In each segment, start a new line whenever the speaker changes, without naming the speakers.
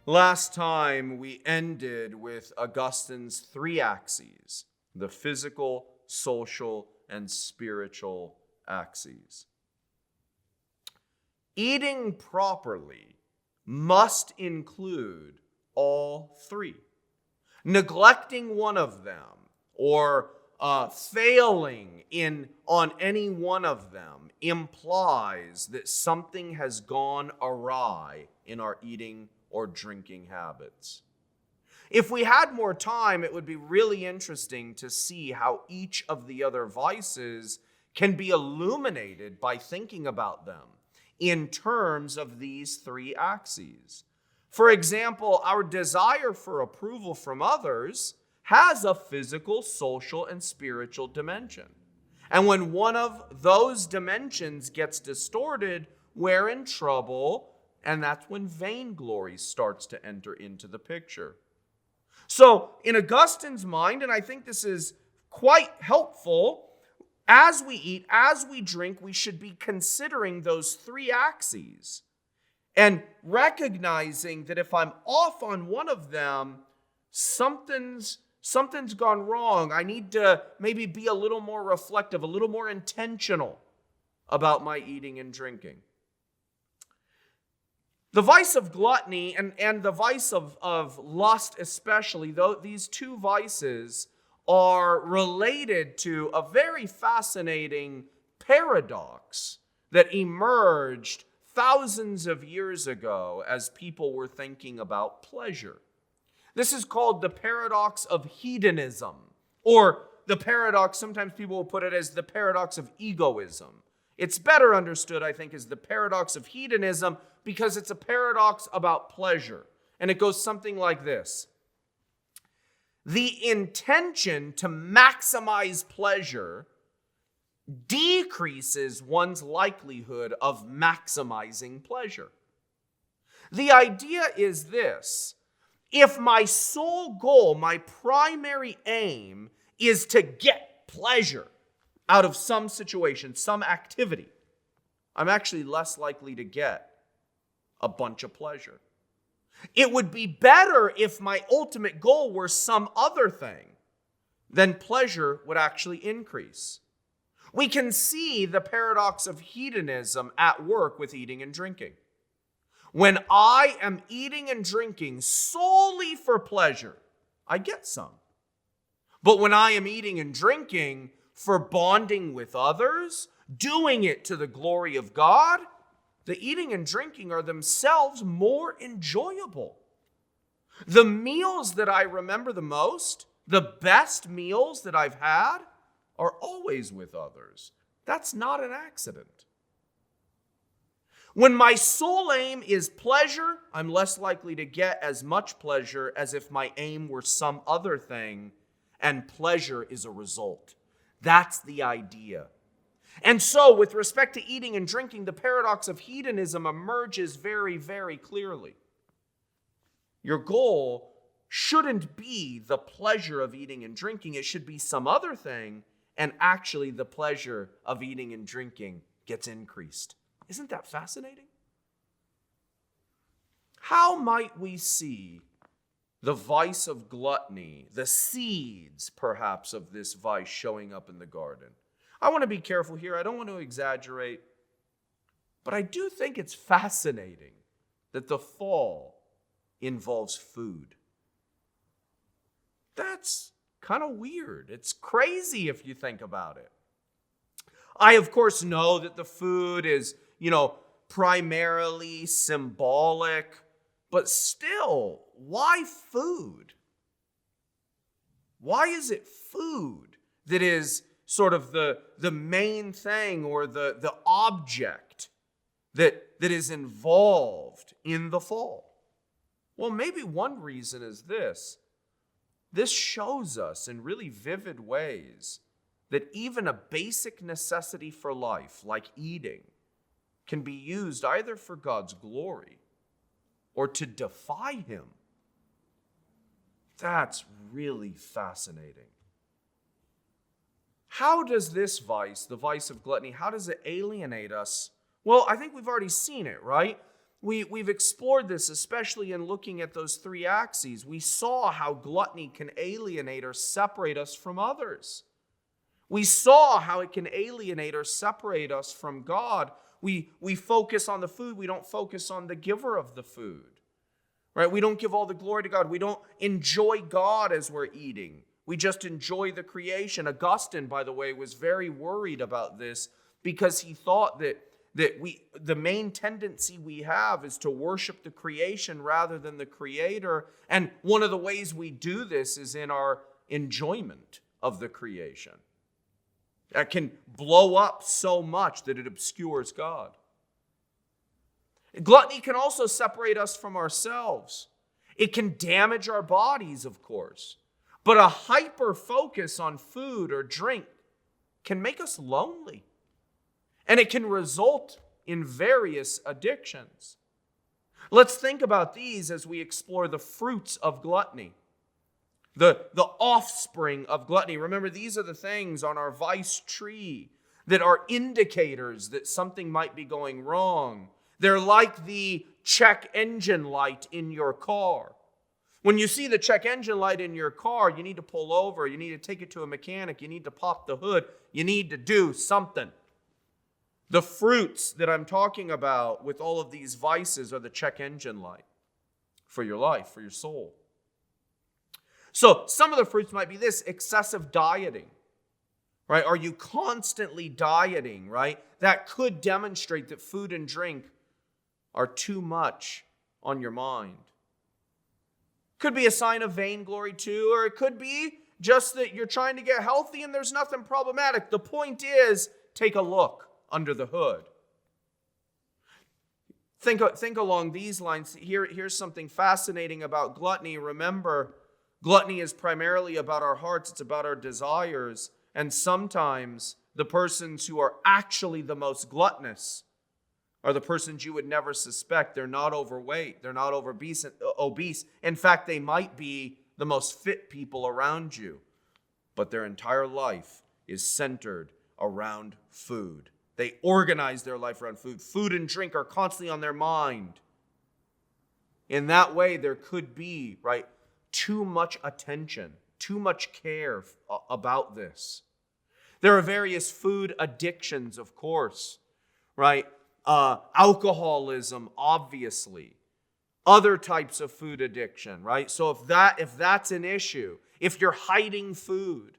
Last time we ended with Augustine's three axes, the physical, social, and spiritual axes. Eating properly must include all three. Neglecting one of them or failing on any one of them implies that something has gone awry in our eating or drinking habits. If we had more time, it would be really interesting to see how each of the other vices can be illuminated by thinking about them in terms of these three axes. For example, our desire for approval from others has a physical, social, and spiritual dimension. And when one of those dimensions gets distorted, we're in trouble, and that's when vainglory starts to enter into the picture. So, in Augustine's mind, and I think this is quite helpful, as we eat, as we drink, we should be considering those three axes and recognizing that if I'm off on one of them, something's gone wrong. I need to maybe be a little more reflective, a little more intentional about my eating and drinking. The vice of gluttony and the vice of lust especially, though these two vices are related to a very fascinating paradox that emerged thousands of years ago as people were thinking about pleasure. This is called the paradox of hedonism, or the paradox, sometimes people will put it as the paradox of egoism. It's better understood, I think, as the paradox of hedonism because it's a paradox about pleasure. And it goes something like this. The intention to maximize pleasure decreases one's likelihood of maximizing pleasure. The idea is this. If my sole goal, my primary aim, is to get pleasure out of some situation, some activity, I'm actually less likely to get a bunch of pleasure. It would be better if my ultimate goal were some other thing, then pleasure would actually increase. We can see the paradox of hedonism at work with eating and drinking. When I am eating and drinking solely for pleasure, I get some. But when I am eating and drinking for bonding with others, doing it to the glory of God, the eating and drinking are themselves more enjoyable. The meals that I remember the most, the best meals that I've had, are always with others. That's not an accident. When my sole aim is pleasure, I'm less likely to get as much pleasure as if my aim were some other thing, and pleasure is a result. That's the idea. And so, with respect to eating and drinking, the paradox of hedonism emerges very, very clearly. Your goal shouldn't be the pleasure of eating and drinking. It should be some other thing, and actually the pleasure of eating and drinking gets increased. Isn't that fascinating? How might we see the vice of gluttony, the seeds, perhaps, of this vice showing up in the garden? I want to be careful here. I don't want to exaggerate. But I do think it's fascinating that the fall involves food. That's kind of weird. It's crazy if you think about it. I, of course, know that the food is, primarily symbolic, but still, why food? Why is it food that is sort of the main thing or the object that is involved in the fall? Well, maybe one reason is this. This shows us in really vivid ways that even a basic necessity for life, like eating, can be used either for God's glory or to defy Him. That's really fascinating. How does this vice, the vice of gluttony, how does it alienate us? Well, I think we've already seen it, right? we've explored this, especially in looking at those three axes. We saw how gluttony can alienate or separate us from others. We saw how it can alienate or separate us from God. We focus on the food. We don't focus on the giver of the food. Right? We don't give all the glory to God. We don't enjoy God as we're eating. We just enjoy the creation. Augustine, by the way, was very worried about this because he thought that the main tendency we have is to worship the creation rather than the Creator. And one of the ways we do this is in our enjoyment of the creation. That can blow up so much that it obscures God. Gluttony can also separate us from ourselves. It can damage our bodies, of course. But a hyper focus on food or drink can make us lonely. And it can result in various addictions. Let's think about these as we explore the fruits of gluttony. The offspring of gluttony. Remember, these are the things on our vice tree that are indicators that something might be going wrong. They're like the check engine light in your car. When you see the check engine light in your car, you need to pull over. You need to take it to a mechanic. You need to pop the hood. You need to do something. The fruits that I'm talking about with all of these vices are the check engine light for your life, for your soul. So some of the fruits might be this: excessive dieting, right? Are you constantly dieting, right? That could demonstrate that food and drink are too much on your mind. Could be a sign of vainglory too, or it could be just that you're trying to get healthy and there's nothing problematic. The point is, take a look under the hood. Think along these lines. Here's something fascinating about gluttony. Remember, gluttony is primarily about our hearts. It's about our desires. And sometimes the persons who are actually the most gluttonous are the persons you would never suspect. They're not overweight. They're not obese. In fact, they might be the most fit people around you. But their entire life is centered around food. They organize their life around food. Food and drink are constantly on their mind. In that way, there could be, right, too much attention, too much care about this. There are various food addictions, of course, right? Alcoholism, obviously. Other types of food addiction, right? So if that's an issue, if you're hiding food,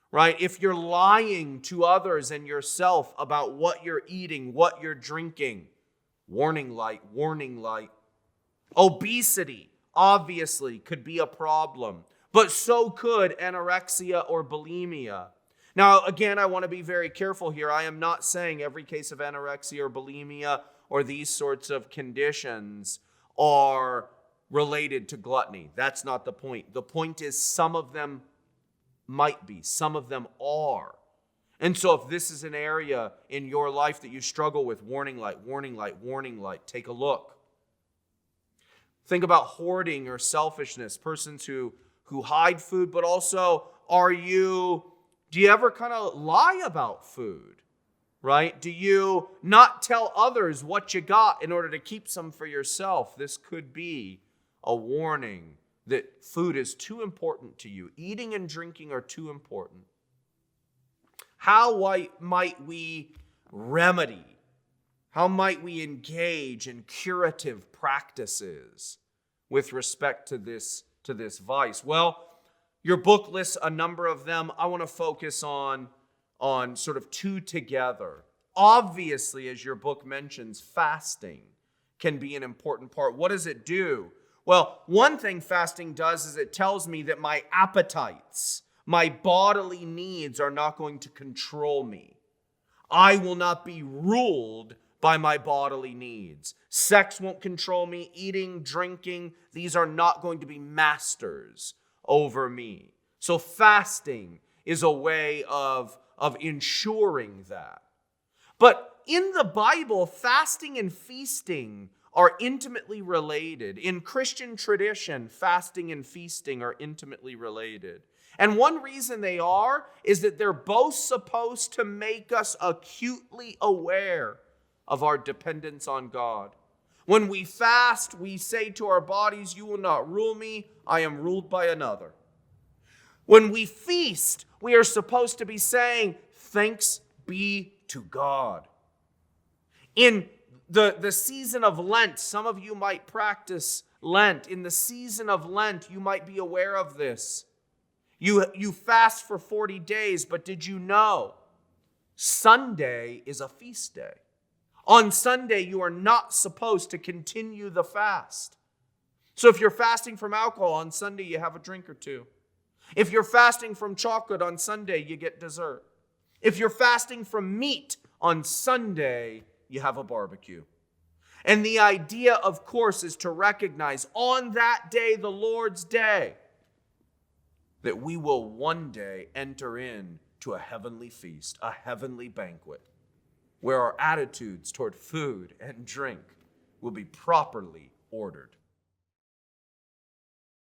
right? If you're lying to others and yourself about what you're eating, what you're drinking, warning light, warning light. Obesity, obviously, could be a problem, but so could anorexia or bulimia. Now, again, I want to be very careful here. I am not saying every case of anorexia or bulimia or these sorts of conditions are related to gluttony. That's not the point. The point is some of them might be. Some of them are. And so if this is an area in your life that you struggle with, warning light, warning light, warning light, take a look. Think about hoarding or selfishness, persons who hide food, but also do you ever kind of lie about food, right? Do you not tell others what you got in order to keep some for yourself? This could be a warning that food is too important to you. Eating and drinking are too important. How might we remedy? How might we engage in curative practices with respect to this vice? Well, your book lists a number of them. I want to focus on sort of two together. Obviously, as your book mentions, fasting can be an important part. What does it do? Well, one thing fasting does is it tells me that my appetites, my bodily needs are not going to control me. I will not be ruled by my bodily needs. Sex won't control me. Eating, drinking, these are not going to be masters over me. So fasting is a way of ensuring that. But in the Bible, fasting and feasting are intimately related. In Christian tradition, fasting and feasting are intimately related. And one reason they are is that they're both supposed to make us acutely aware of our dependence on God. When we fast, we say to our bodies, "You will not rule me, I am ruled by another." When we feast, we are supposed to be saying, "Thanks be to God." In the season of Lent, some of you might practice Lent. In the season of Lent, you might be aware of this. You fast for 40 days, but did you know Sunday is a feast day? On Sunday, you are not supposed to continue the fast. So if you're fasting from alcohol on Sunday, you have a drink or two. If you're fasting from chocolate on Sunday, you get dessert. If you're fasting from meat on Sunday, you have a barbecue. And the idea, of course, is to recognize on that day, the Lord's day, that we will one day enter into a heavenly feast, a heavenly banquet, where our attitudes toward food and drink will be properly ordered.